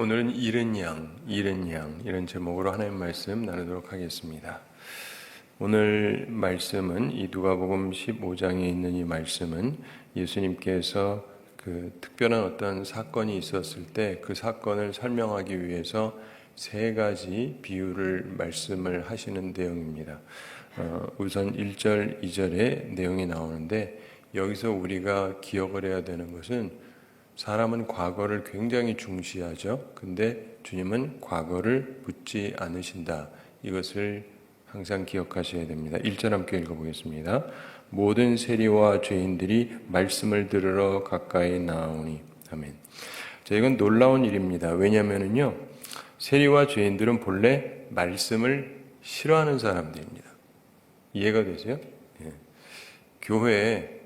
오늘은 잃은 양 이런 제목으로 하나님 말씀 나누도록 하겠습니다. 오늘 말씀은 이 누가복음 15장에 있는 이 말씀은 예수님께서 그 특별한 어떤 사건이 있었을 때 그 사건을 설명하기 위해서 세 가지 비유를 말씀을 하시는 내용입니다. 우선 1절, 2절의 내용이 나오는데 여기서 우리가 기억을 해야 되는 것은 사람은 과거를 굉장히 중시하죠. 근데 주님은 과거를 묻지 않으신다. 이것을 항상 기억하셔야 됩니다. 1절 함께 읽어보겠습니다. 모든 세리와 죄인들이 말씀을 들으러 가까이 나오니. 아멘. 자, 이건 놀라운 일입니다. 왜냐하면요, 세리와 죄인들은 본래 말씀을 싫어하는 사람들입니다. 이해가 되세요? 예. 교회에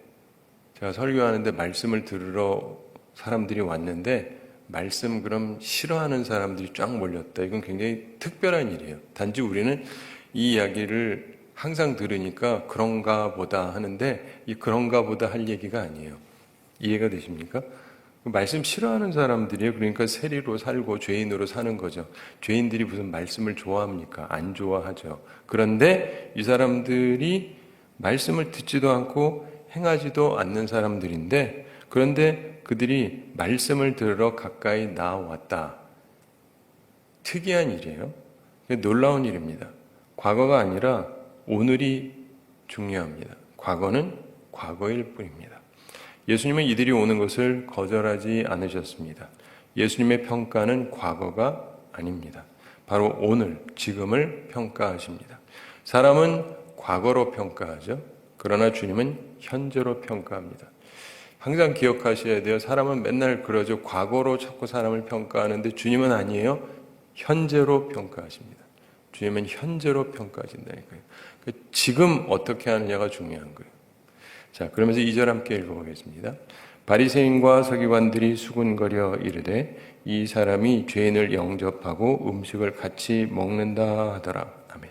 제가 설교하는데 말씀을 들으러 사람들이 왔는데 말씀 그럼 싫어하는 사람들이 쫙 몰렸다. 이건 굉장히 특별한 일이에요. 단지 우리는 이 이야기를 항상 들으니까 그런가 보다 하는데 이 그런가 보다 할 얘기가 아니에요. 이해가 되십니까? 말씀 싫어하는 사람들이에요. 그러니까 세리로 살고 죄인으로 사는 거죠. 죄인들이 무슨 말씀을 좋아합니까? 안 좋아하죠. 그런데 이 사람들이 말씀을 듣지도 않고 행하지도 않는 사람들인데 그런데 그들이 말씀을 들으러 가까이 나왔다. 특이한 일이에요. 놀라운 일입니다. 과거가 아니라 오늘이 중요합니다. 과거는 과거일 뿐입니다. 예수님은 이들이 오는 것을 거절하지 않으셨습니다. 예수님의 평가는 과거가 아닙니다. 바로 오늘, 지금을 평가하십니다. 사람은 과거로 평가하죠. 그러나 주님은 현재로 평가합니다. 항상 기억하셔야 돼요. 사람은 맨날 그러죠. 과거로 자꾸 사람을 평가하는데 주님은 아니에요. 현재로 평가하십니다. 주님은 현재로 평가하신다니까요. 지금 어떻게 하느냐가 중요한 거예요. 자, 그러면서 2절 함께 읽어보겠습니다. 바리새인과 서기관들이 수군거려 이르되 이 사람이 죄인을 영접하고 음식을 같이 먹는다 하더라. 아멘.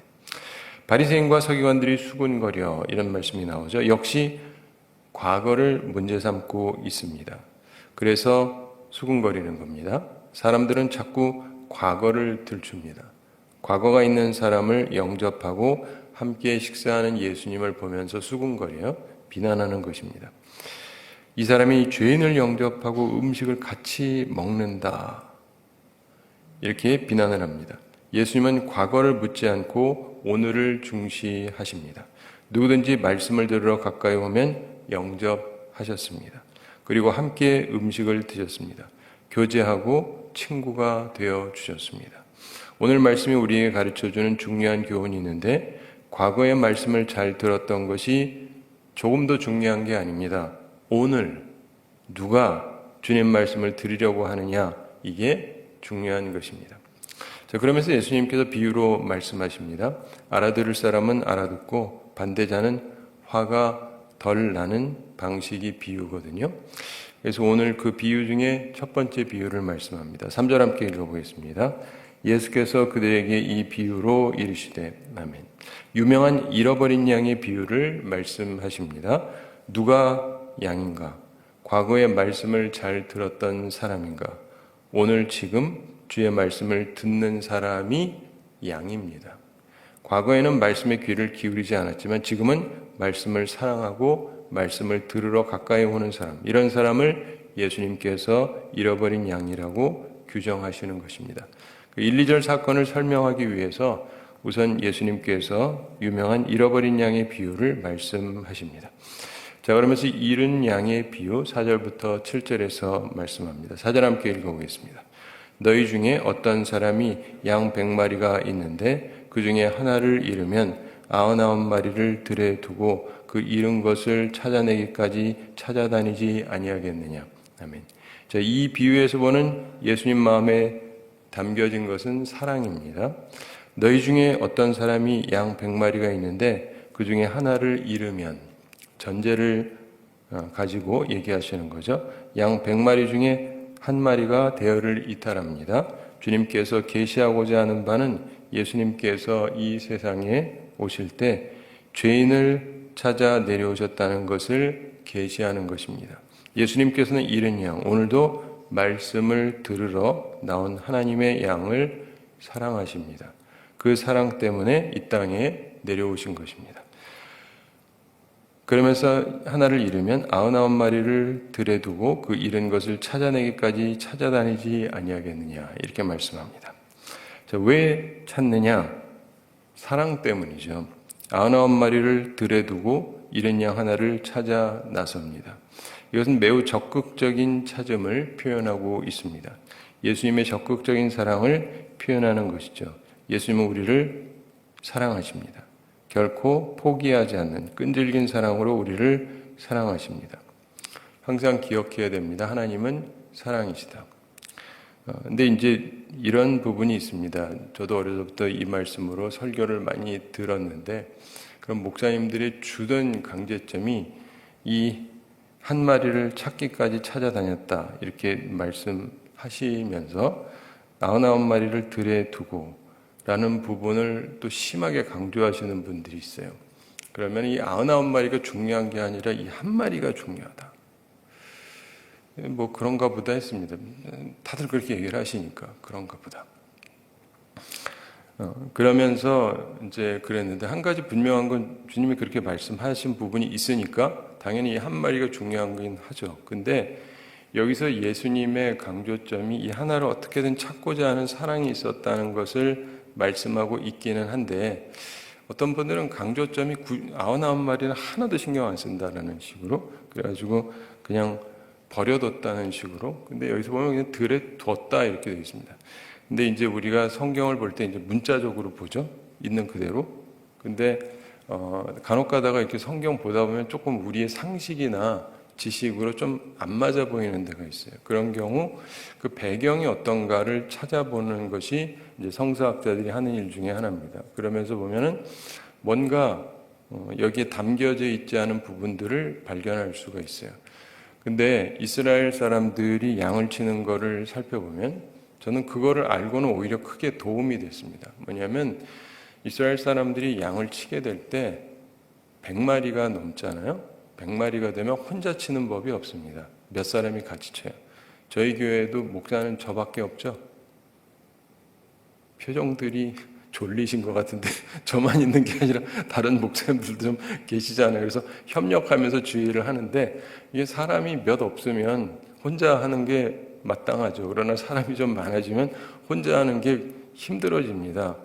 바리새인과 서기관들이 수군거려 이런 말씀이 나오죠. 역시 과거를 문제 삼고 있습니다. 그래서 수군거리는 겁니다. 사람들은 자꾸 과거를 들춥니다. 과거가 있는 사람을 영접하고 함께 식사하는 예수님을 보면서 수군거려 비난하는 것입니다. 이 사람이 죄인을 영접하고 음식을 같이 먹는다. 이렇게 비난을 합니다. 예수님은 과거를 묻지 않고 오늘을 중시하십니다. 누구든지 말씀을 들으러 가까이 오면 영접하셨습니다. 그리고 함께 음식을 드셨습니다. 교제하고 친구가 되어 주셨습니다. 오늘 말씀이 우리에게 가르쳐주는 중요한 교훈이 있는데 과거의 말씀을 잘 들었던 것이 조금 더 중요한 게 아닙니다. 오늘 누가 주님 말씀을 들으려고 하느냐, 이게 중요한 것입니다. 자, 그러면서 예수님께서 비유로 말씀하십니다. 알아들을 사람은 알아듣고 반대자는 화가 덜 나는 방식이 비유거든요. 그래서 오늘 그 비유 중에 첫 번째 비유를 말씀합니다. 3절 함께 읽어보겠습니다. 예수께서 그들에게 이 비유로 이르시되 아멘. 유명한 잃어버린 양의 비유를 말씀하십니다. 누가 양인가? 과거의 말씀을 잘 들었던 사람인가? 오늘 지금 주의 말씀을 듣는 사람이 양입니다. 과거에는 말씀의 귀를 기울이지 않았지만 지금은 말씀을 사랑하고 말씀을 들으러 가까이 오는 사람, 이런 사람을 예수님께서 잃어버린 양이라고 규정하시는 것입니다. 1, 2절 사건을 설명하기 위해서 우선 예수님께서 유명한 잃어버린 양의 비유를 말씀하십니다. 자, 그러면서 잃은 양의 비유 4절부터 7절에서 말씀합니다. 4절 함께 읽어보겠습니다. 너희 중에 어떤 사람이 양 100마리가 있는데 그 중에 하나를 잃으면 99마리를 들에 두고 그 잃은 것을 찾아내기까지 찾아다니지 아니하겠느냐. 아멘. 자, 이 비유에서 보는 예수님 마음에 담겨진 것은 사랑입니다. 너희 중에 어떤 사람이 양 100마리가 있는데 그 중에 하나를 잃으면, 전제를 가지고 얘기하시는 거죠. 양 100마리 중에 한 마리가 대여를 이탈합니다. 주님께서 계시하고자 하는 바는 예수님께서 이 세상에 오실 때 죄인을 찾아 내려오셨다는 것을 계시하는 것입니다. 예수님께서는 잃은 양, 오늘도 말씀을 들으러 나온 하나님의 양을 사랑하십니다. 그 사랑 때문에 이 땅에 내려오신 것입니다. 그러면서 하나를 잃으면 99마리를 들에 두고 그 잃은 것을 찾아내기까지 찾아다니지 아니하겠느냐, 이렇게 말씀합니다. 자, 왜 찾느냐? 사랑 때문이죠. 99마리를 들에 두고 잃은 양 하나를 찾아 나섭니다. 이것은 매우 적극적인 찾음을 표현하고 있습니다. 예수님의 적극적인 사랑을 표현하는 것이죠. 예수님은 우리를 사랑하십니다. 결코 포기하지 않는 끈질긴 사랑으로 우리를 사랑하십니다. 항상 기억해야 됩니다. 하나님은 사랑이시다. 근데 이제 이런 부분이 있습니다. 저도 어려서부터 이 말씀으로 설교를 많이 들었는데, 그럼 목사님들이 주던 강제점이 이 한 마리를 찾기까지 찾아다녔다, 이렇게 말씀하시면서 99마리를 들에 두고 라는 부분을 또 심하게 강조하시는 분들이 있어요. 그러면 이 99마리가 중요한 게 아니라 이 한 마리가 중요하다, 뭐 그런가 보다 했습니다. 다들 그렇게 얘기를 하시니까 그런가 보다. 그러면서 이제 그랬는데, 한 가지 분명한 건 주님이 그렇게 말씀하신 부분이 있으니까 당연히 이 한 마리가 중요한 건 하죠. 근데 여기서 예수님의 강조점이 이 하나를 어떻게든 찾고자 하는 사랑이 있었다는 것을 말씀하고 있기는 한데, 어떤 분들은 강조점이 99마리는 하나도 신경 안 쓴다라는 식으로, 그래가지고 그냥 버려뒀다는 식으로. 근데 여기서 보면 그냥 들에 뒀다 이렇게 되어 있습니다. 근데 이제 우리가 성경을 볼 때 이제 문자적으로 보죠. 있는 그대로. 근데 간혹 가다가 이렇게 성경 보다 보면 조금 우리의 상식이나 지식으로 좀 안 맞아 보이는 데가 있어요. 그런 경우 그 배경이 어떤가를 찾아보는 것이 이제 성서학자들이 하는 일 중에 하나입니다. 그러면서 보면은 뭔가 여기에 담겨져 있지 않은 부분들을 발견할 수가 있어요. 근데 이스라엘 사람들이 양을 치는 거를 살펴보면 저는 그거를 알고는 오히려 크게 도움이 됐습니다. 뭐냐면 이스라엘 사람들이 양을 치게 될 때 100마리가 넘잖아요. 100마리가 되면 혼자 치는 법이 없습니다. 몇 사람이 같이 쳐요. 저희 교회에도 목사는 저밖에 없죠. 표정들이 졸리신 것 같은데 저만 있는 게 아니라 다른 목사님들도 좀 계시잖아요. 그래서 협력하면서 주의를 하는데, 이게 사람이 몇 없으면 혼자 하는 게 마땅하죠. 그러나 사람이 좀 많아지면 혼자 하는 게 힘들어집니다.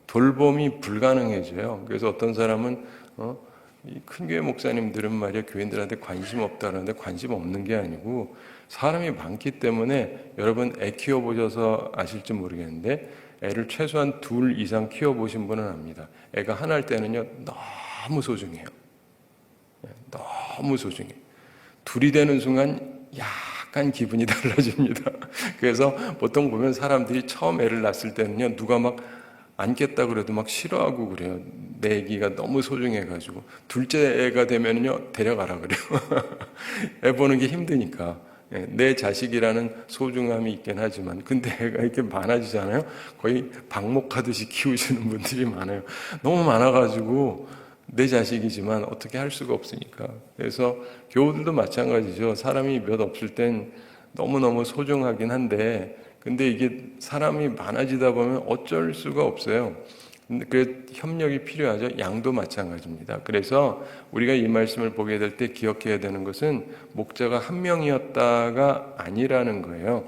돌봄이 불가능해져요. 그래서 어떤 사람은 이 큰 교회 목사님들은 말이야 교인들한테 관심 없다는데, 관심 없는 게 아니고 사람이 많기 때문에, 여러분 애 키워보셔서 아실지 모르겠는데 애를 최소한 2 이상 키워보신 분은 압니다. 애가 하나일 때는요 너무 소중해요. 너무 소중해. 둘이 되는 순간 약간 기분이 달라집니다. 그래서 보통 보면 사람들이 처음 애를 낳았을 때는요 누가 막 안겠다 그래도 막 싫어하고 그래요. 내 애기가 너무 소중해가지고. 둘째 애가 되면요 데려가라 그래요. 애 보는 게 힘드니까. 내 자식이라는 소중함이 있긴 하지만, 근데 애가 이렇게 많아지잖아요. 거의 방목하듯이 키우시는 분들이 많아요. 너무 많아가지고 내 자식이지만 어떻게 할 수가 없으니까. 그래서 교우들도 마찬가지죠. 사람이 몇 없을 땐 너무너무 소중하긴 한데, 근데 이게 사람이 많아지다 보면 어쩔 수가 없어요. 그 협력이 필요하죠. 양도 마찬가지입니다. 그래서 우리가 이 말씀을 보게 될 때 기억해야 되는 것은 목자가 한 명이었다가 아니라는 거예요.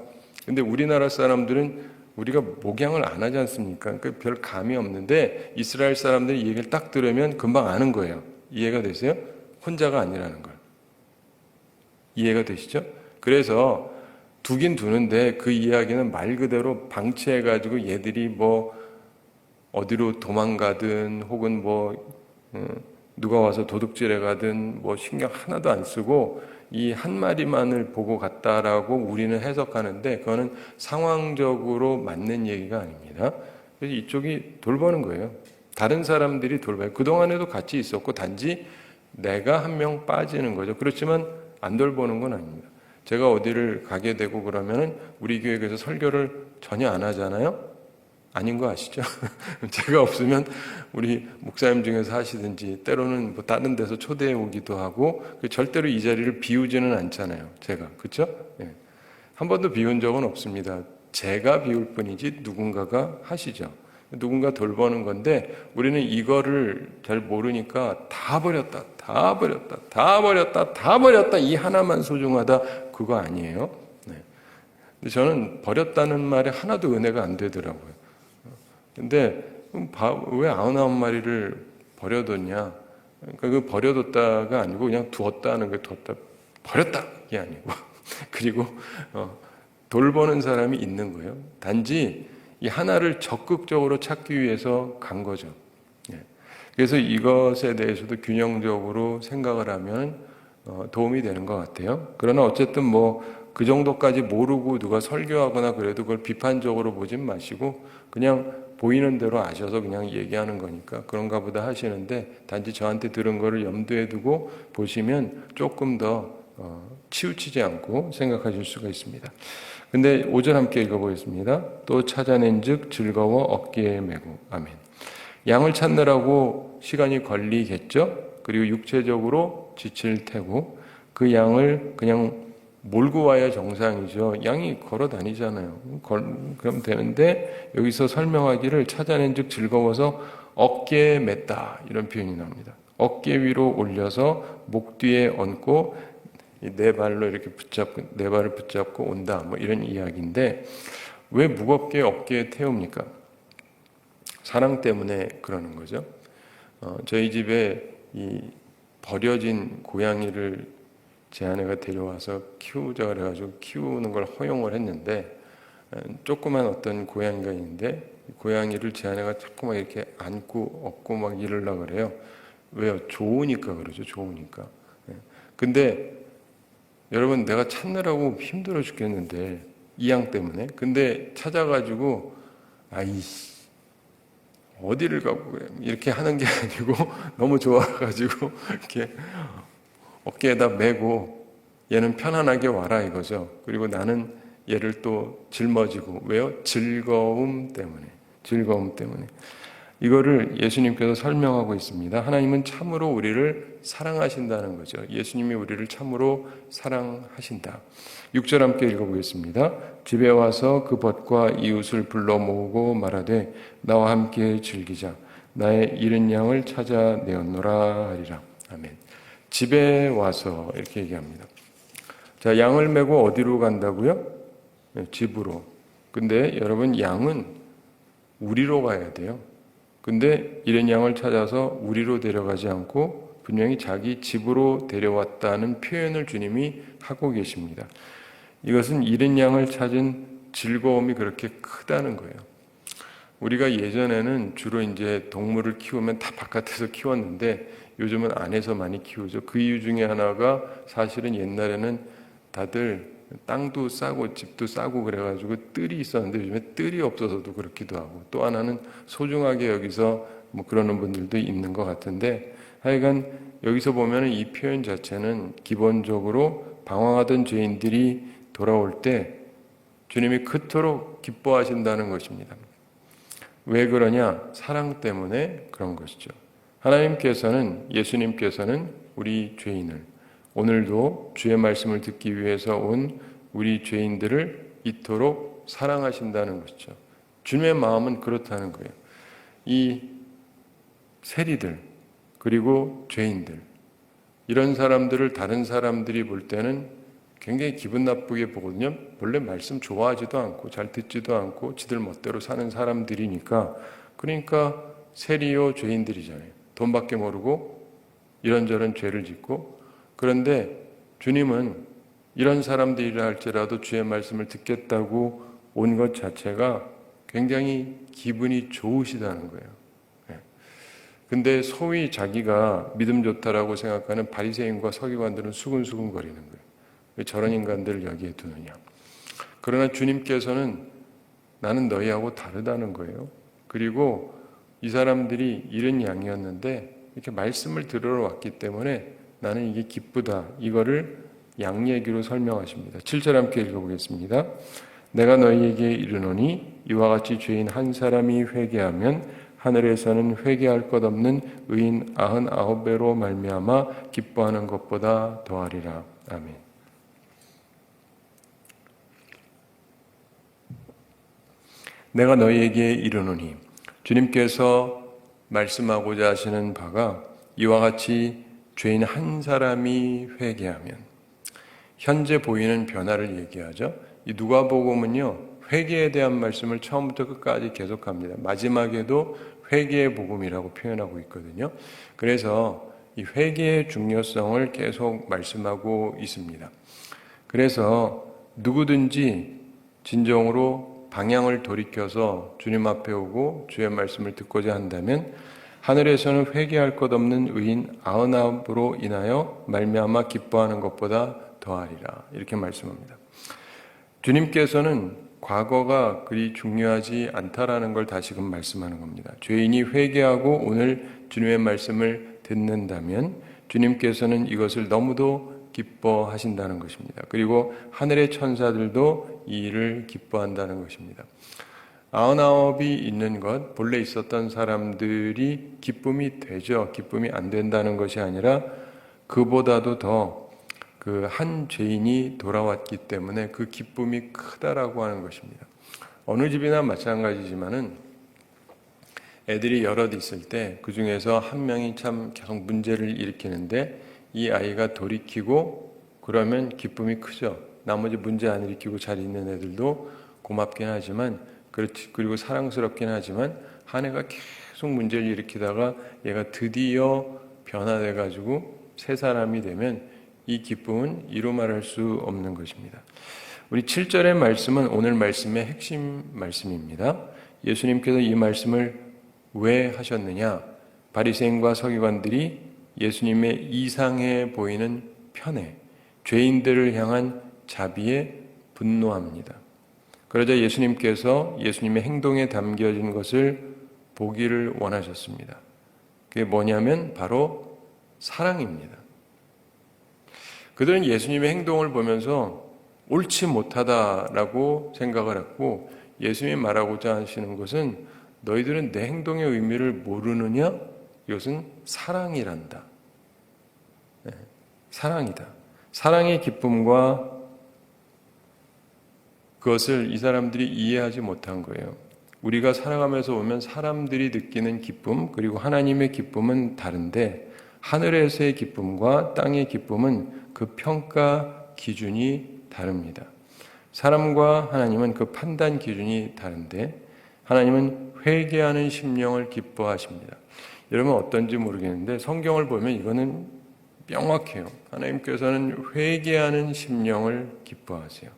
근데 우리나라 사람들은 우리가 목양을 안 하지 않습니까? 그러니까 별 감이 없는데 이스라엘 사람들이 이 얘기를 딱 들으면 금방 아는 거예요. 이해가 되세요? 혼자가 아니라는 걸. 이해가 되시죠? 그래서 두긴 두는데 그 이야기는 말 그대로 방치해가지고 얘들이 뭐 어디로 도망가든 혹은 뭐 누가 와서 도둑질해 가든 뭐 신경 하나도 안 쓰고 이 한 마리만을 보고 갔다라고 우리는 해석하는데, 그거는 상황적으로 맞는 얘기가 아닙니다. 그래서 이쪽이 돌보는 거예요. 다른 사람들이 돌봐요. 그동안에도 같이 있었고 단지 내가 한 명 빠지는 거죠. 그렇지만 안 돌보는 건 아닙니다. 제가 어디를 가게 되고 그러면은 우리 교회에서 설교를 전혀 안 하잖아요. 아닌 거 아시죠? 제가 없으면 우리 목사님 중에서 하시든지, 때로는 뭐 다른 데서 초대해 오기도 하고, 절대로 이 자리를 비우지는 않잖아요. 제가. 그렇죠? 예. 한 번도 비운 적은 없습니다. 제가 비울 뿐이지 누군가가 하시죠. 누군가 돌보는 건데 우리는 이거를 잘 모르니까 다 버렸다, 다 버렸다, 다 버렸다, 다 버렸다, 이 하나만 소중하다, 그거 아니에요. 네. 근데 저는 버렸다는 말에 하나도 은혜가 안 되더라고요. 근데 왜 99마리를 버려뒀냐? 그러니까 그 버려뒀다가 아니고 그냥 두었다는 게 두었다, 버렸다 이게 아니고 그리고 돌보는 사람이 있는 거예요. 단지 이 하나를 적극적으로 찾기 위해서 간 거죠. 그래서 이것에 대해서도 균형적으로 생각을 하면 도움이 되는 것 같아요. 그러나 어쨌든 그 정도까지 모르고 누가 설교하거나 그래도 그걸 비판적으로 보진 마시고 그냥 보이는 대로 아셔서 그냥 얘기하는 거니까 그런가 보다 하시는데 단지 저한테 들은 거를 염두에 두고 보시면 조금 더 치우치지 않고 생각하실 수가 있습니다. 근데 5절 함께 읽어보겠습니다. 또 찾아낸 즉 즐거워 어깨에 메고. 아멘. 양을 찾느라고 시간이 걸리겠죠? 그리고 육체적으로 지칠 테고 그 양을 그냥 몰고 와야 정상이죠. 양이 걸어 다니잖아요. 그럼 되는데 여기서 설명하기를 찾아낸 즉 즐거워서 어깨에 맸다 이런 표현이 나옵니다. 어깨 위로 올려서 목 뒤에 얹고 네 발로 이렇게 붙잡고 네 발을 붙잡고 온다 이런 이야기인데 왜 무겁게 어깨에 태웁니까? 사랑 때문에 그러는 거죠. 저희 집에 이 버려진 고양이를 제 아내가 데려와서 키우자 그래가지고 키우는 걸 허용을 했는데 조그만 어떤 고양이가 있는데 고양이를 제 아내가 자꾸만 이렇게 안고 업고 막 이러려고 그래요. 왜요? 좋으니까 그러죠. 좋으니까. 근데 여러분 내가 찾느라고 힘들어 죽겠는데 이 양 때문에 근데 찾아가지고 아이씨 어디를 가고 그래 이렇게 하는 게 아니고 너무 좋아가지고 이렇게 어깨에다 메고 얘는 편안하게 와라 이거죠. 그리고 나는 얘를 또 짊어지고 왜요? 즐거움 때문에. 이거를 예수님께서 설명하고 있습니다. 하나님은 참으로 우리를 사랑하신다는 거죠. 예수님이 우리를 참으로 사랑하신다. 6절 함께 읽어보겠습니다. 집에 와서 그 벗과 이웃을 불러 모으고 말하되 나와 함께 즐기자. 나의 잃은 양을 찾아내었노라 하리라. 아멘. 집에 와서 이렇게 얘기합니다. 자, 양을 메고 어디로 간다고요? 집으로. 근데 여러분 양은 우리로 가야 돼요. 근데 이런 양을 찾아서 우리로 데려가지 않고 분명히 자기 집으로 데려왔다는 표현을 주님이 하고 계십니다. 이것은 잃은 양을 찾은 즐거움이 그렇게 크다는 거예요. 우리가 예전에는 주로 이제 동물을 키우면 다 바깥에서 키웠는데 요즘은 안에서 많이 키우죠. 그 이유 중에 하나가 사실은 옛날에는 다들 땅도 싸고 집도 싸고 그래가지고 뜰이 있었는데 요즘에 뜰이 없어서도 그렇기도 하고 또 하나는 소중하게 여기서 그러는 분들도 있는 것 같은데 하여간 여기서 보면 이 표현 자체는 기본적으로 방황하던 죄인들이 돌아올 때 주님이 그토록 기뻐하신다는 것입니다. 왜 그러냐? 사랑 때문에 그런 것이죠. 하나님께서는 예수님께서는 우리 죄인을 오늘도 주의 말씀을 듣기 위해서 온 우리 죄인들을 이토록 사랑하신다는 것이죠. 주님의 마음은 그렇다는 거예요. 이 세리들 그리고 죄인들 이런 사람들을 다른 사람들이 볼 때는 굉장히 기분 나쁘게 보거든요. 원래 말씀 좋아하지도 않고 잘 듣지도 않고 지들 멋대로 사는 사람들이니까 그러니까 세리요 죄인들이잖아요. 돈밖에 모르고 이런저런 죄를 짓고 그런데 주님은 이런 사람들이라 할지라도 주의 말씀을 듣겠다고 온 것 자체가 굉장히 기분이 좋으시다는 거예요. 근데 소위 자기가 믿음 좋다라고 생각하는 바리새인과 서기관들은 수근수근 거리는 거예요. 왜 저런 인간들을 여기에 두느냐. 그러나 주님께서는 나는 너희하고 다르다는 거예요. 그리고 이 사람들이 잃은 양이었는데 이렇게 말씀을 들으러 왔기 때문에 나는 이게 기쁘다. 이거를 양 얘기로 설명하십니다. 7절 함께 읽어보겠습니다. 내가 너희에게 이르노니 이와 같이 죄인 한 사람이 회개하면 하늘에서는 회개할 것 없는 의인 99배로 말미암아 기뻐하는 것보다 더하리라. 아멘. 내가 너희에게 이르노니 주님께서 말씀하고자 하시는 바가 이와 같이 죄인 한 사람이 회개하면 현재 보이는 변화를 얘기하죠. 이 누가복음은요, 회개에 대한 말씀을 처음부터 끝까지 계속합니다. 마지막에도 회개의 복음이라고 표현하고 있거든요. 그래서 이 회개의 중요성을 계속 말씀하고 있습니다. 그래서 누구든지 진정으로 방향을 돌이켜서 주님 앞에 오고 주의 말씀을 듣고자 한다면 하늘에서는 회개할 것 없는 의인 99으로 인하여 말미암아 기뻐하는 것보다 더하리라, 이렇게 말씀합니다. 주님께서는 과거가 그리 중요하지 않다라는 걸 다시금 말씀하는 겁니다. 죄인이 회개하고 오늘 주님의 말씀을 듣는다면 주님께서는 이것을 너무도 기뻐하신다는 것입니다. 그리고 하늘의 천사들도 이 일을 기뻐한다는 것입니다. 99이 있는 것, 본래 있었던 사람들이 기쁨이 되죠. 기쁨이 안 된다는 것이 아니라 그보다도 더 그 한 죄인이 돌아왔기 때문에 그 기쁨이 크다라고 하는 것입니다. 어느 집이나 마찬가지지만은 애들이 여럿 있을 때 그 중에서 한 명이 참 계속 문제를 일으키는데 이 아이가 돌이키고 그러면 기쁨이 크죠. 나머지 문제 안 일으키고 잘 있는 애들도 고맙긴 하지만 그리고 사랑스럽긴 하지만 한 애가 계속 문제를 일으키다가 얘가 드디어 변화돼 가지고 새 사람이 되면 이 기쁨은 이루 말할 수 없는 것입니다. 우리 7절의 말씀은 오늘 말씀의 핵심 말씀입니다. 예수님께서 이 말씀을 왜 하셨느냐? 바리새인과 서기관들이 예수님의 이상해 보이는 편에 죄인들을 향한 자비에 분노합니다. 그러자 예수님께서 예수님의 행동에 담겨진 것을 보기를 원하셨습니다. 그게 뭐냐면 바로 사랑입니다. 그들은 예수님의 행동을 보면서 옳지 못하다라고 생각을 했고 예수님이 말하고자 하시는 것은 너희들은 내 행동의 의미를 모르느냐? 이것은 사랑이란다. 네, 사랑이다. 사랑의 기쁨과 그것을 이 사람들이 이해하지 못한 거예요. 우리가 살아가면서 보면 사람들이 느끼는 기쁨 그리고 하나님의 기쁨은 다른데 하늘에서의 기쁨과 땅의 기쁨은 그 평가 기준이 다릅니다. 사람과 하나님은 그 판단 기준이 다른데 하나님은 회개하는 심령을 기뻐하십니다. 여러분 어떤지 모르겠는데 성경을 보면 이거는 명확해요. 하나님께서는 회개하는 심령을 기뻐하세요.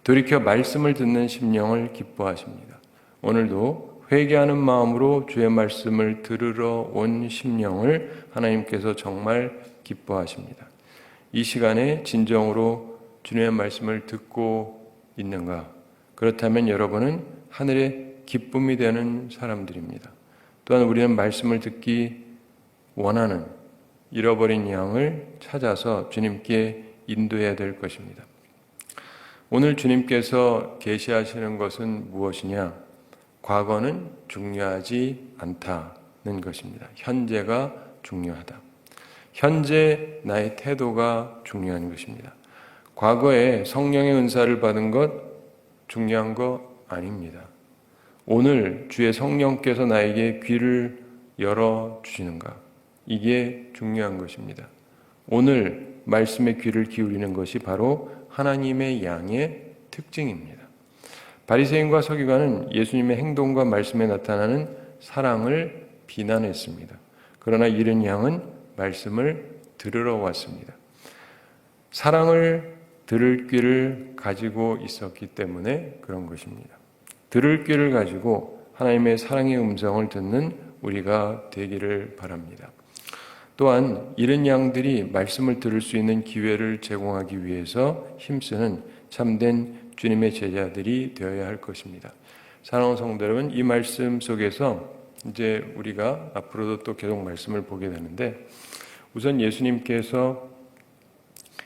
돌이켜 말씀을 듣는 심령을 기뻐하십니다. 오늘도 회개하는 마음으로 주의 말씀을 들으러 온 심령을 하나님께서 정말 기뻐하십니다. 이 시간에 진정으로 주님의 말씀을 듣고 있는가? 그렇다면 여러분은 하늘의 기쁨이 되는 사람들입니다. 또한 우리는 말씀을 듣기 원하는 잃어버린 양을 찾아서 주님께 인도해야 될 것입니다. 오늘 주님께서 계시하시는 것은 무엇이냐? 과거는 중요하지 않다는 것입니다. 현재가 중요하다. 현재 나의 태도가 중요한 것입니다. 과거에 성령의 은사를 받은 것 중요한 거 아닙니다. 오늘 주의 성령께서 나에게 귀를 열어주시는가? 이게 중요한 것입니다. 오늘 말씀의 귀를 기울이는 것이 바로 하나님의 양의 특징입니다. 바리새인과 서기관은 예수님의 행동과 말씀에 나타나는 사랑을 비난했습니다. 그러나 이른 양은 말씀을 들으러 왔습니다. 사랑을 들을 귀를 가지고 있었기 때문에 그런 것입니다. 들을 귀를 가지고 하나님의 사랑의 음성을 듣는 우리가 되기를 바랍니다. 또한 이른 양들이 말씀을 들을 수 있는 기회를 제공하기 위해서 힘쓰는 참된 주님의 제자들이 되어야 할 것입니다. 사랑하는 성도 여러분, 이 말씀 속에서 이제 우리가 앞으로도 또 계속 말씀을 보게 되는데 우선 예수님께서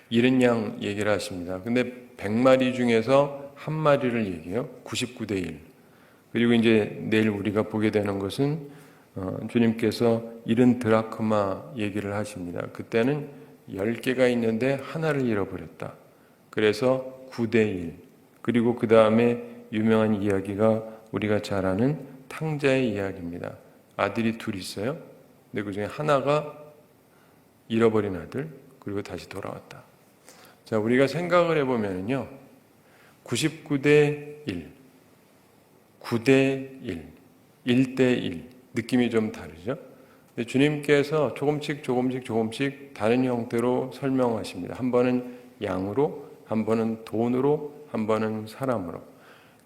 이른 양 얘기를 하십니다. 근데 100마리 중에서 한 마리를 얘기해요. 99대 1. 그리고 이제 내일 우리가 보게 되는 것은 주님께서 이른 드라크마 얘기를 하십니다. 그때는 10개가 있는데 하나를 잃어버렸다. 그래서 9대 1. 그리고 그 다음에 유명한 이야기가 우리가 잘 아는 탕자의 이야기입니다. 아들이 둘 있어요. 근데 그 중에 하나가 잃어버린 아들, 그리고 다시 돌아왔다. 자, 우리가 생각을 해보면요. 99대 1, 9대 1, 1대 1. 느낌이 좀 다르죠? 근데 주님께서 조금씩 다른 형태로 설명하십니다. 한 번은 양으로, 한 번은 돈으로, 한 번은 사람으로.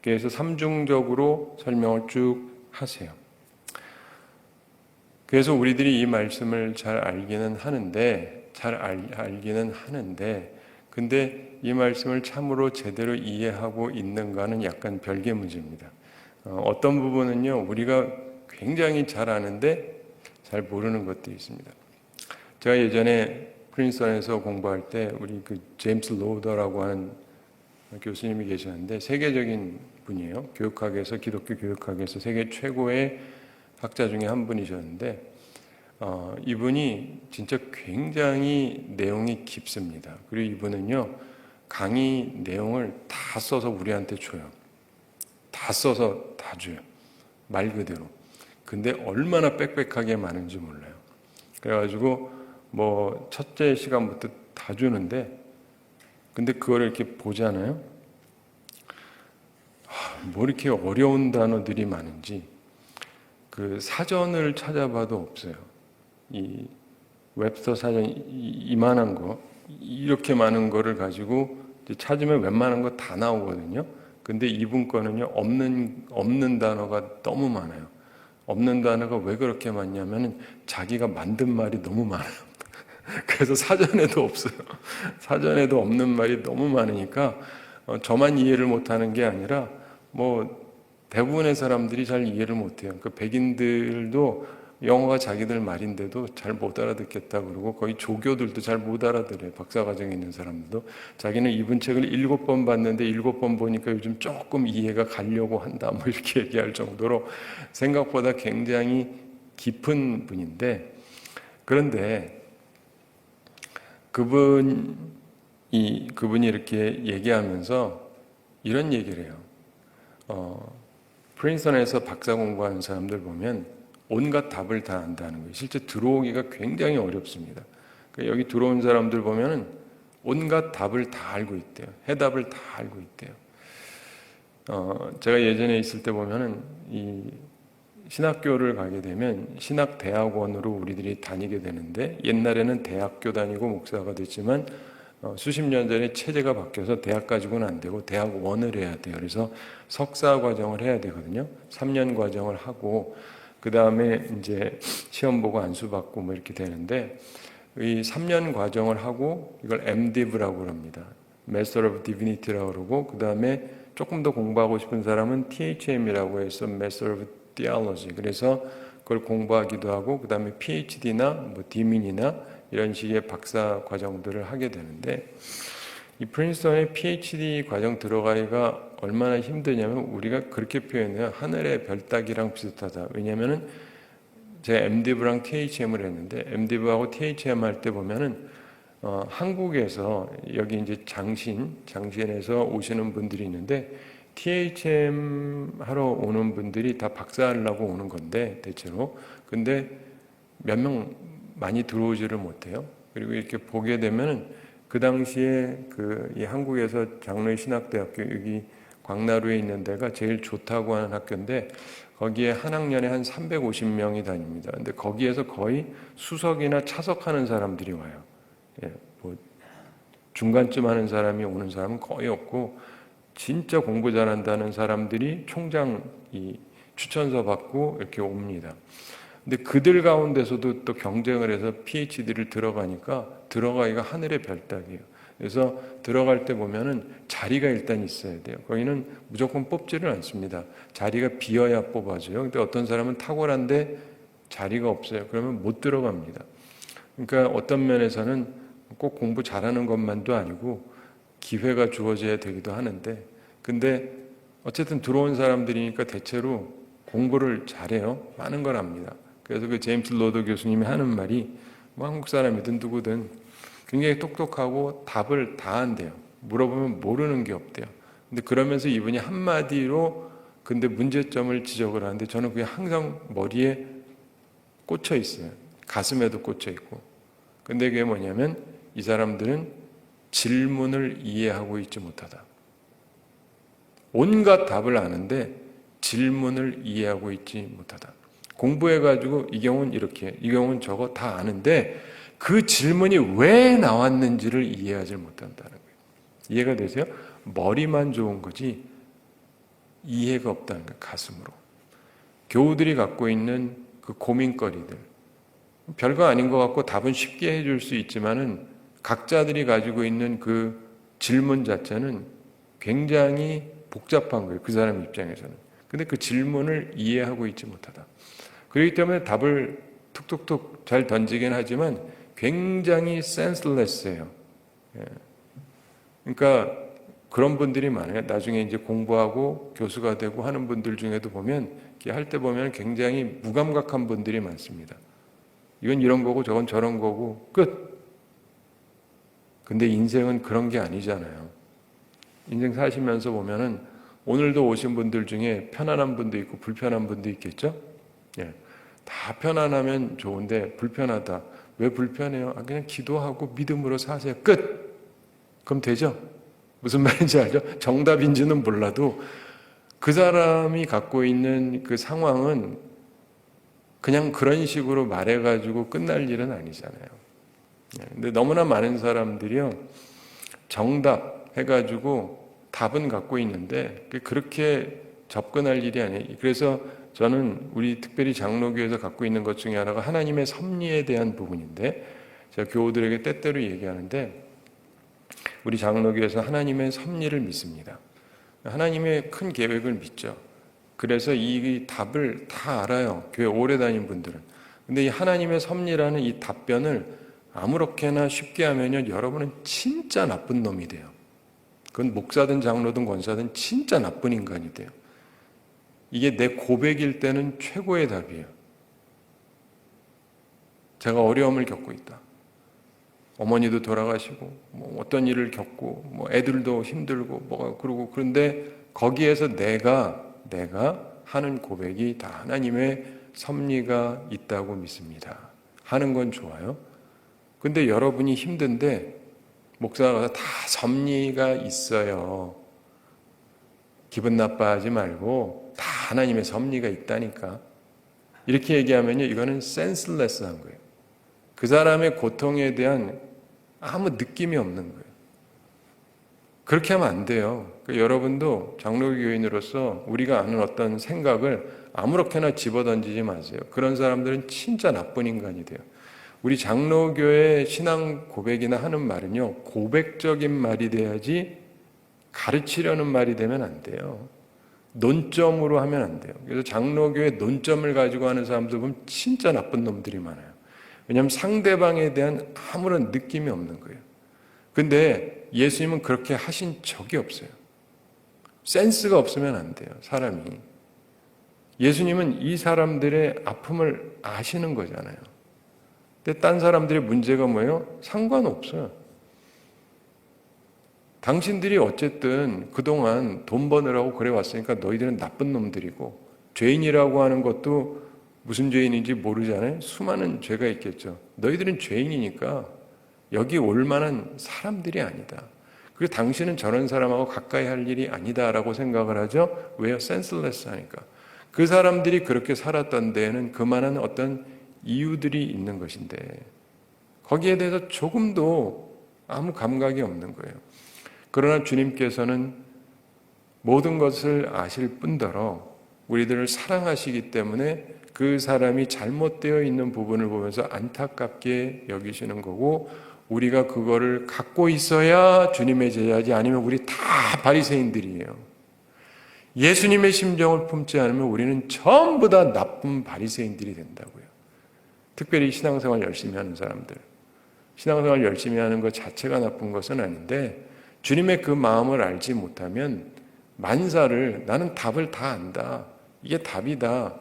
그래서 삼중적으로 설명을 쭉 하세요. 그래서 우리들이 이 말씀을 잘 알기는 하는데, 근데 이 말씀을 참으로 제대로 이해하고 있는가는 약간 별개 문제입니다. 어떤 부분은요, 우리가 굉장히 잘 아는데 잘 모르는 것도 있습니다. 제가 예전에 프린스턴에서 공부할 때 우리 그 제임스 로더라고 하는 교수님이 계셨는데 세계적인 분이에요. 교육학에서, 기독교 교육학에서 세계 최고의 학자 중에 한 분이셨는데 이분이 진짜 굉장히 내용이 깊습니다. 그리고 이분은요, 강의 내용을 다 써서 우리한테 줘요. 다 써서 다 줘요. 말 그대로. 근데 얼마나 빽빽하게 많은지 몰라요. 그래가지고 뭐 첫째 시간부터 다 주는데, 근데 그걸 이렇게 보잖아요. 뭐 이렇게 어려운 단어들이 많은지 그 사전을 찾아봐도 없어요. 이 웹스터 사전 이만한 거, 이렇게 많은 거를 가지고 찾으면 웬만한 거 다 나오거든요. 근데 이분 거는요, 없는 단어가 너무 많아요. 없는 단어가 왜 그렇게 많냐면은 자기가 만든 말이 너무 많아요. 그래서 사전에도 없어요. 사전에도 없는 말이 너무 많으니까 저만 이해를 못하는 게 아니라 뭐 대부분의 사람들이 잘 이해를 못해요. 그 백인들도 영어가 자기들 말인데도 잘 못 알아듣겠다 그러고 거의 조교들도 잘 못 알아들어요. 박사과정에 있는 사람들도 자기는 이분 책을 7번 봤는데 7번 보니까 요즘 조금 이해가 가려고 한다 뭐 이렇게 얘기할 정도로 생각보다 굉장히 깊은 분인데, 그런데 그분이 이렇게 얘기하면서 이런 얘기를 해요. 프린스턴에서 박사 공부하는 사람들 보면 온갖 답을 다 안다는 거예요. 실제 들어오기가 굉장히 어렵습니다. 그러니까 여기 들어온 사람들 보면은 온갖 답을 다 알고 있대요. 해답을 다 알고 있대요. 제가 예전에 있을 때 보면은 이 신학교를 가게 되면 신학대학원으로 우리들이 다니게 되는데, 옛날에는 대학교 다니고 목사가 됐지만 수십 년 전에 체제가 바뀌어서 대학 가지고는 안 되고 대학원을 해야 돼요. 그래서 석사 과정을 해야 되거든요. 3년 과정을 하고 그 다음에 이제 시험 보고 안수 받고 뭐 이렇게 되는데, 이 3년 과정을 하고 이걸 MDiv라고 합니다. Master of Divinity라고 그러고, 그 다음에 조금 더 공부하고 싶은 사람은 THM이라고 해서 Master of Theology. 그래서 그걸 공부하기도 하고, 그 다음에 PhD나 뭐 디민이나 이런 식의 박사 과정들을 하게 되는데, 이 프린스턴의 PhD 과정 들어가기가 얼마나 힘드냐면 우리가 그렇게 표현해요. 하늘의 별 따기랑 비슷하다. 왜냐하면은 제가 MDiv랑 THM을 했는데 MDiv하고 THM 할 때 보면은 한국에서 여기 이제 장신에서 오시는 분들이 있는데 THM 하러 오는 분들이 다 박사하려고 오는 건데 대체로. 근데 몇 명 많이 들어오지를 못해요. 그리고 이렇게 보게 되면은 그 당시에 이 한국에서 장로의 신학대학교 여기 광나루에 있는 데가 제일 좋다고 하는 학교인데 거기에 한 학년에 한 350명이 다닙니다. 근데 거기에서 거의 수석이나 차석하는 사람들이 와요. 예, 뭐 중간쯤 하는 사람이 오는 사람은 거의 없고 진짜 공부 잘한다는 사람들이 총장 추천서 받고 이렇게 옵니다. 근데 그들 가운데서도 또 경쟁을 해서 PhD를 들어가기가 하늘의 별따기예요. 그래서 들어갈 때 보면은 자리가 일단 있어야 돼요. 거기는 무조건 뽑지를 않습니다. 자리가 비어야 뽑아줘요. 근데 어떤 사람은 탁월한데 자리가 없어요. 그러면 못 들어갑니다. 그러니까 어떤 면에서는 꼭 공부 잘하는 것만도 아니고 기회가 주어져야 되기도 하는데, 근데 어쨌든 들어온 사람들이니까 대체로 공부를 잘해요. 많은 걸 압니다. 그래서 그 제임스 로더 교수님이 하는 말이 뭐 한국 사람이든 누구든 굉장히 똑똑하고 답을 다 한대요. 물어보면 모르는 게 없대요. 근데 그러면서 이분이 한마디로 근데 문제점을 지적을 하는데 저는 그게 항상 머리에 꽂혀 있어요. 가슴에도 꽂혀 있고. 근데 그게 뭐냐면 이 사람들은 질문을 이해하고 있지 못하다. 온갖 답을 아는데 질문을 이해하고 있지 못하다. 공부해가지고 이 경우는 이렇게, 이 경우는 저거 다 아는데 그 질문이 왜 나왔는지를 이해하지 못한다는 거예요. 이해가 되세요? 머리만 좋은 거지 이해가 없다는 거예요. 가슴으로. 교우들이 갖고 있는 그 고민거리들, 별거 아닌 것 같고 답은 쉽게 해줄 수 있지만은 각자들이 가지고 있는 그 질문 자체는 굉장히 복잡한 거예요. 그 사람 입장에서는. 근데 그 질문을 이해하고 있지 못하다. 그렇기 때문에 답을 툭툭툭 잘 던지긴 하지만 굉장히 senseless해요. 그러니까 그런 분들이 많아요. 나중에 이제 공부하고 교수가 되고 하는 분들 중에도 보면 할 때 보면 굉장히 무감각한 분들이 많습니다. 이건 이런 거고 저건 저런 거고 끝. 근데 인생은 그런 게 아니잖아요. 인생 사시면서 보면은 오늘도 오신 분들 중에 편안한 분도 있고 불편한 분도 있겠죠? 예. 다 편안하면 좋은데 불편하다. 왜 불편해요? 그냥 기도하고 믿음으로 사세요. 끝! 그럼 되죠? 무슨 말인지 알죠? 정답인지는 몰라도 그 사람이 갖고 있는 그 상황은 그냥 그런 식으로 말해가지고 끝날 일은 아니잖아요. 근데 너무나 많은 사람들이요, 정답 해가지고 답은 갖고 있는데 그렇게 접근할 일이 아니에요. 그래서 저는 우리 특별히 장로교에서 갖고 있는 것 중에 하나가 하나님의 섭리에 대한 부분인데, 제가 교우들에게 때때로 얘기하는데 우리 장로교에서 하나님의 섭리를 믿습니다. 하나님의 큰 계획을 믿죠. 그래서 이 답을 다 알아요. 교회 오래 다닌 분들은. 근데 이 하나님의 섭리라는 이 답변을 아무렇게나 쉽게 하면요, 여러분은 진짜 나쁜 놈이 돼요. 그건 목사든 장로든 권사든 진짜 나쁜 인간이 돼요. 이게 내 고백일 때는 최고의 답이에요. 제가 어려움을 겪고 있다. 어머니도 돌아가시고 뭐 어떤 일을 겪고 뭐 애들도 힘들고 뭐가 그러고, 그런데 거기에서 내가 하는 고백이 다 하나님의 섭리가 있다고 믿습니다. 하는 건 좋아요. 근데 여러분이 힘든데 목사가 다 섭리가 있어요. 기분 나빠하지 말고 다 하나님의 섭리가 있다니까. 이렇게 얘기하면요, 이거는 센슬레스한 거예요. 그 사람의 고통에 대한 아무 느낌이 없는 거예요. 그렇게 하면 안 돼요. 그러니까 여러분도 장로교인으로서 우리가 아는 어떤 생각을 아무렇게나 집어던지지 마세요. 그런 사람들은 진짜 나쁜 인간이 돼요. 우리 장로교의 신앙 고백이나 하는 말은요, 고백적인 말이 돼야지 가르치려는 말이 되면 안 돼요. 논점으로 하면 안 돼요. 그래서 장로교의 논점을 가지고 하는 사람들 보면 진짜 나쁜 놈들이 많아요. 왜냐하면 상대방에 대한 아무런 느낌이 없는 거예요. 근데 예수님은 그렇게 하신 적이 없어요. 센스가 없으면 안 돼요, 사람이. 예수님은 이 사람들의 아픔을 아시는 거잖아요. 근데 딴 사람들의 문제가 뭐예요? 상관없어요. 당신들이 어쨌든 그동안 돈 버느라고 그래 왔으니까 너희들은 나쁜 놈들이고, 죄인이라고 하는 것도 무슨 죄인인지 모르잖아요. 수많은 죄가 있겠죠. 너희들은 죄인이니까 여기 올 만한 사람들이 아니다. 그리고 당신은 저런 사람하고 가까이 할 일이 아니다라고 생각을 하죠. 왜요? 센슬레스 하니까. 그 사람들이 그렇게 살았던 데에는 그만한 어떤 이유들이 있는 것인데 거기에 대해서 조금도 아무 감각이 없는 거예요. 그러나 주님께서는 모든 것을 아실 뿐더러 우리들을 사랑하시기 때문에 그 사람이 잘못되어 있는 부분을 보면서 안타깝게 여기시는 거고, 우리가 그거를 갖고 있어야 주님의 제자지, 아니면 우리 다 바리새인들이에요. 예수님의 심정을 품지 않으면 우리는 전부 다 나쁜 바리새인들이 된다고요. 특별히 신앙생활 열심히 하는 사람들. 신앙생활 열심히 하는 것 자체가 나쁜 것은 아닌데, 주님의 그 마음을 알지 못하면 만사를, 나는 답을 다 안다, 이게 답이다,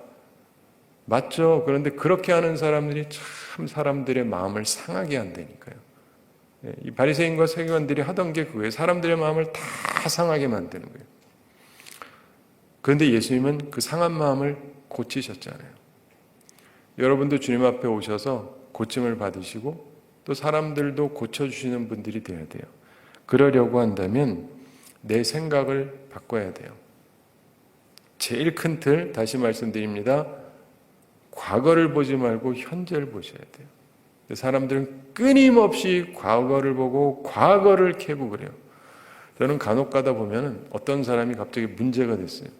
맞죠? 그런데 그렇게 하는 사람들이 참 사람들의 마음을 상하게 한다니까요. 이 바리새인과 서기관들이 하던 게 그거예요. 사람들의 마음을 다 상하게 만드는 거예요. 그런데 예수님은 그 상한 마음을 고치셨잖아요. 여러분도 주님 앞에 오셔서 고침을 받으시고 또 사람들도 고쳐주시는 분들이 되어야 돼요. 그러려고 한다면 내 생각을 바꿔야 돼요. 제일 큰 틀, 다시 말씀드립니다. 과거를 보지 말고 현재를 보셔야 돼요. 사람들은 끊임없이 과거를 보고 과거를 캐고 그래요. 저는 간혹 가다 보면 어떤 사람이 갑자기 문제가 됐어요.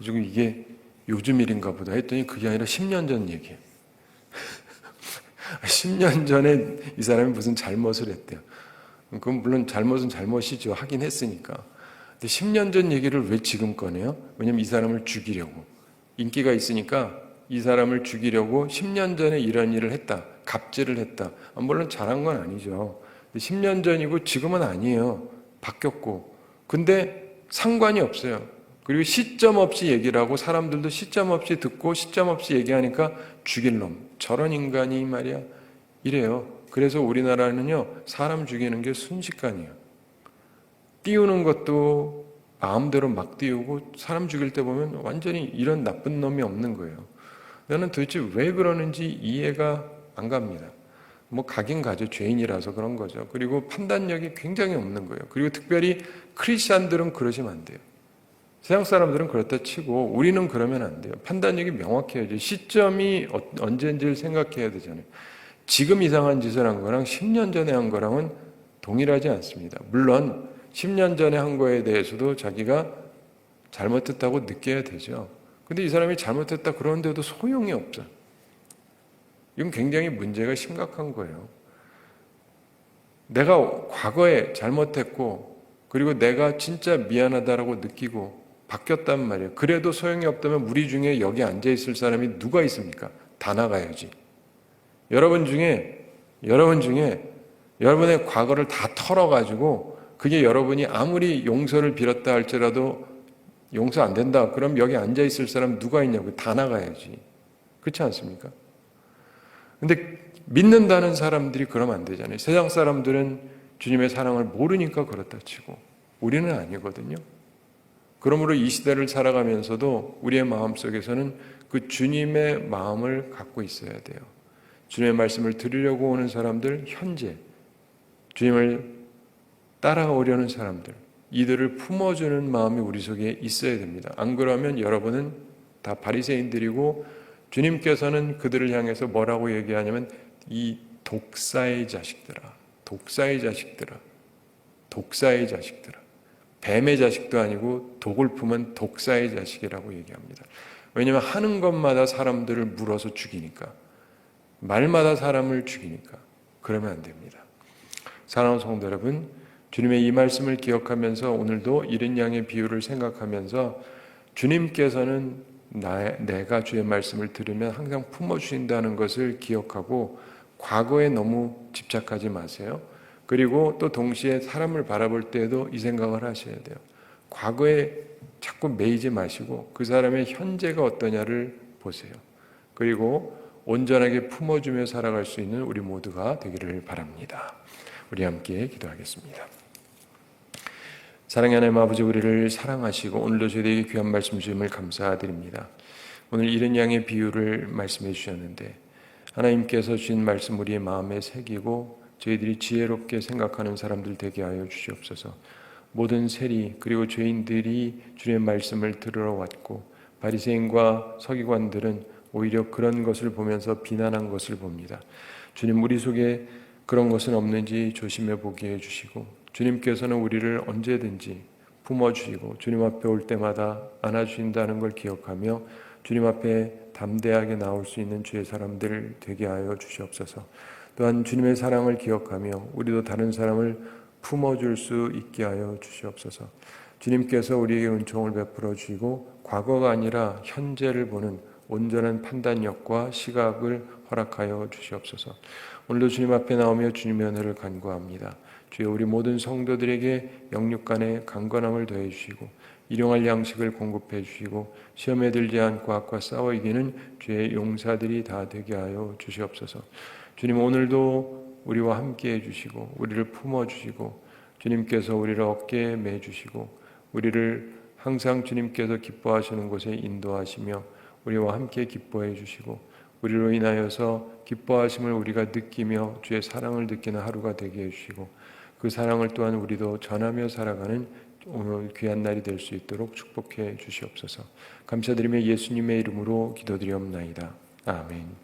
지금 이게 요즘 일인가 보다 했더니 그게 아니라 10년 전 얘기예요. 10년 전에 이 사람이 무슨 잘못을 했대요. 그건 물론 잘못은 잘못이죠. 하긴 했으니까. 근데 10년 전 얘기를 왜 지금 꺼내요? 왜냐면 이 사람을 죽이려고. 인기가 있으니까 이 사람을 죽이려고 10년 전에 이런 일을 했다. 갑질을 했다. 물론 잘한 건 아니죠. 10년 전이고 지금은 아니에요. 바뀌었고. 근데 상관이 없어요. 그리고 시점 없이 얘기를 하고 사람들도 시점 없이 듣고 시점 없이 얘기하니까 죽일 놈. 저런 인간이 말이야. 이래요. 그래서 우리나라는요. 사람 죽이는 게 순식간이에요. 띄우는 것도 마음대로 막 띄우고 사람 죽일 때 보면 완전히 이런 나쁜 놈이 없는 거예요. 나는 도대체 왜 그러는지 이해가 안 갑니다. 뭐 가긴 가죠. 죄인이라서 그런 거죠. 그리고 판단력이 굉장히 없는 거예요. 그리고 특별히 크리스찬들은 그러시면 안 돼요. 세상 사람들은 그렇다 치고 우리는 그러면 안 돼요. 판단력이 명확해야죠. 시점이 언제인지를 생각해야 되잖아요. 지금 이상한 짓을 한 거랑 10년 전에 한 거랑은 동일하지 않습니다. 물론 10년 전에 한 거에 대해서도 자기가 잘못했다고 느껴야 되죠. 근데 이 사람이 잘못했다 그러는데도 소용이 없어요. 이건 굉장히 문제가 심각한 거예요. 내가 과거에 잘못했고 그리고 내가 진짜 미안하다라고 느끼고 바뀌었단 말이에요. 그래도 소용이 없다면 우리 중에 여기 앉아있을 사람이 누가 있습니까? 다 나가야지. 여러분 중에 여러분의 과거를 다 털어가지고 그게 여러분이 아무리 용서를 빌었다 할지라도 용서 안 된다. 그럼 여기 앉아있을 사람 누가 있냐고. 다 나가야지. 그렇지 않습니까? 근데 믿는다는 사람들이 그러면 안 되잖아요. 세상 사람들은 주님의 사랑을 모르니까 그렇다 치고 우리는 아니거든요. 그러므로 이 시대를 살아가면서도 우리의 마음속에서는 그 주님의 마음을 갖고 있어야 돼요. 주님의 말씀을 들으려고 오는 사람들, 현재 주님을 따라오려는 사람들, 이들을 품어주는 마음이 우리 속에 있어야 됩니다. 안 그러면 여러분은 다 바리새인들이고 주님께서는 그들을 향해서 뭐라고 얘기하냐면 이 독사의 자식들아, 독사의 자식들아, 독사의 자식들아. 뱀의 자식도 아니고 독을 품은 독사의 자식이라고 얘기합니다. 왜냐하면 하는 것마다 사람들을 물어서 죽이니까, 말마다 사람을 죽이니까. 그러면 안 됩니다. 사랑하는 성도 여러분, 주님의 이 말씀을 기억하면서 오늘도 이른 양의 비유를 생각하면서 주님께서는 내가 주의 말씀을 들으면 항상 품어주신다는 것을 기억하고 과거에 너무 집착하지 마세요. 그리고 또 동시에 사람을 바라볼 때에도 이 생각을 하셔야 돼요. 과거에 자꾸 매이지 마시고 그 사람의 현재가 어떠냐를 보세요. 그리고 온전하게 품어주며 살아갈 수 있는 우리 모두가 되기를 바랍니다. 우리 함께 기도하겠습니다. 사랑의 하나님 아버지, 우리를 사랑하시고 오늘도 저희에게 귀한 말씀 주심을 감사드립니다. 오늘 이른 양의 비유를 말씀해 주셨는데 하나님께서 주신 말씀 우리의 마음에 새기고 저희들이 지혜롭게 생각하는 사람들 되게 하여 주시옵소서. 모든 세리 그리고 죄인들이 주님의 말씀을 들으러 왔고 바리새인과 서기관들은 오히려 그런 것을 보면서 비난한 것을 봅니다. 주님, 우리 속에 그런 것은 없는지 조심해 보게 해주시고 주님께서는 우리를 언제든지 품어주시고 주님 앞에 올 때마다 안아주신다는 걸 기억하며 주님 앞에 담대하게 나올 수 있는 주의 사람들 되게 하여 주시옵소서. 또한 주님의 사랑을 기억하며 우리도 다른 사람을 품어줄 수 있게 하여 주시옵소서. 주님께서 우리에게 은총을 베풀어 주시고 과거가 아니라 현재를 보는 온전한 판단력과 시각을 허락하여 주시옵소서. 오늘도 주님 앞에 나오며 주님의 은혜를 간구합니다. 주여, 우리 모든 성도들에게 영육간의 강건함을 더해 주시고 일용할 양식을 공급해 주시고 시험에 들지 않고 악과 싸워 이기는 주의 용사들이 다 되게 하여 주시옵소서. 주님, 오늘도 우리와 함께 해주시고 우리를 품어주시고 주님께서 우리를 어깨에 매주시고 우리를 항상 주님께서 기뻐하시는 곳에 인도하시며 우리와 함께 기뻐해 주시고 우리로 인하여서 기뻐하심을 우리가 느끼며 주의 사랑을 느끼는 하루가 되게 해주시고 그 사랑을 또한 우리도 전하며 살아가는 오늘 귀한 날이 될 수 있도록 축복해 주시옵소서. 감사드리며 예수님의 이름으로 기도드리옵나이다. 아멘.